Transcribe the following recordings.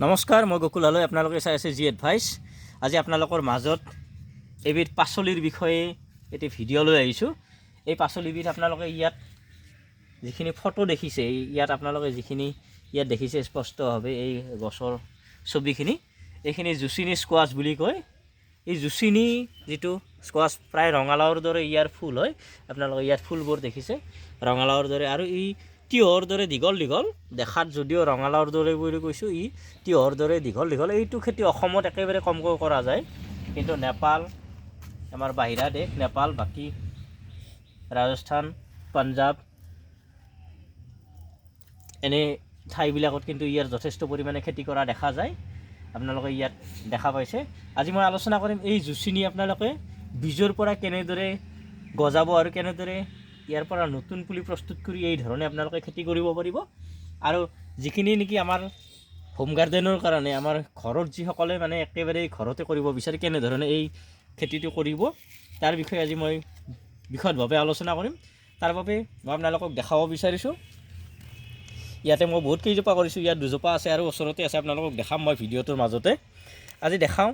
নমস্কাৰ, মই গকুলালৈ আপোনালোকে চাই আছে জি এডভাইচ। আজি আপোনালোকৰ মাজত এবিধ পাচলিৰ বিষয়ে এটি ভিডিঅ' লৈ আহিছোঁ। এই পাচলিবিধ আপোনালোকে ইয়াত যিখিনি ফটো দেখিছে, ইয়াত আপোনালোকে যিখিনি ইয়াত দেখিছে স্পষ্টভাৱে এই গছৰ ছবিখিনি, এইখিনি জুচিনি স্কোৱাছ বুলি কয়। এই জুচিনি যিটো স্কোৱাছ প্ৰায় ৰঙালাওৰ দৰে ইয়াৰ ফুল হয়। আপোনালোকে ইয়াত ফুলবোৰ দেখিছে ৰঙালাওৰ দৰে, আৰু ই তিয়ঁহৰ দৰে দীঘল দীঘল দেখাত, যদিও ৰঙালাওৰ দৰে বুলি কৈছোঁ, ই তিয়ঁহৰ দৰে দীঘল দীঘল। এইটো খেতি অসমত একেবাৰে কমকৈ কৰা যায়, কিন্তু নেপাল, আমাৰ বাহিৰা দেশ নেপাল, বাকী ৰাজস্থান, পাঞ্জাৱ এনে ঠাইবিলাকত কিন্তু ইয়াৰ যথেষ্ট পৰিমাণে খেতি কৰা দেখা যায়। আপোনালোকে ইয়াত দেখা পাইছে। আজি মই আলোচনা কৰিম এই জুচিনি আপোনালোকে বীজৰ পৰা কেনেদৰে গজাব আৰু কেনেদৰে ইয়াৰ পৰা নতুন পুলি প্ৰস্তুত কৰি এই ধৰণে আপোনালোকে খেতি কৰিব পাৰিব। আৰু যিখিনি নেকি আমাৰ হোম গাৰ্ডেনৰ কাৰণে, আমাৰ ঘৰত যিসকলে মানে একেবাৰে ঘৰতে কৰিব বিচাৰে, কেনেধৰণে এই খেতিটো কৰিব তাৰ বিষয়ে আজি মই বিশদভাৱে আলোচনা কৰিম। তাৰ বাবে মই আপোনালোকক দেখাব বিচাৰিছোঁ। ইয়াতে মই বহুত কেইজোপা কৰিছোঁ, ইয়াত দুজোপা আছে আৰু ওচৰতে আছে, আপোনালোকক দেখাম মই ভিডিঅ'টোৰ মাজতে। আজি দেখাওঁ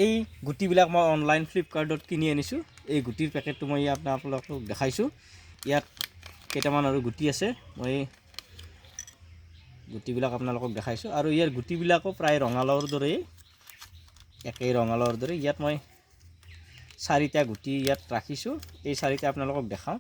এই গুটিবিলাক মই অনলাইন ফ্লিপকাৰ্টত কিনি আনিছোঁ। এই গুটিৰ পেকেটটো মই আপোনালোকক দেখাইছোঁ। ইয়াত কেইটামান আৰু গুটি আছে, মই গুটিবিলাক আপোনালোকক দেখাইছোঁ। আৰু ইয়াৰ গুটিবিলাকো প্ৰায় ৰঙালাওৰ দৰেই, একেই ৰঙালাওৰ দৰে। ইয়াত মই 4টা গুটি ইয়াত ৰাখিছোঁ। এই 4টা আপোনালোকক দেখাওঁ।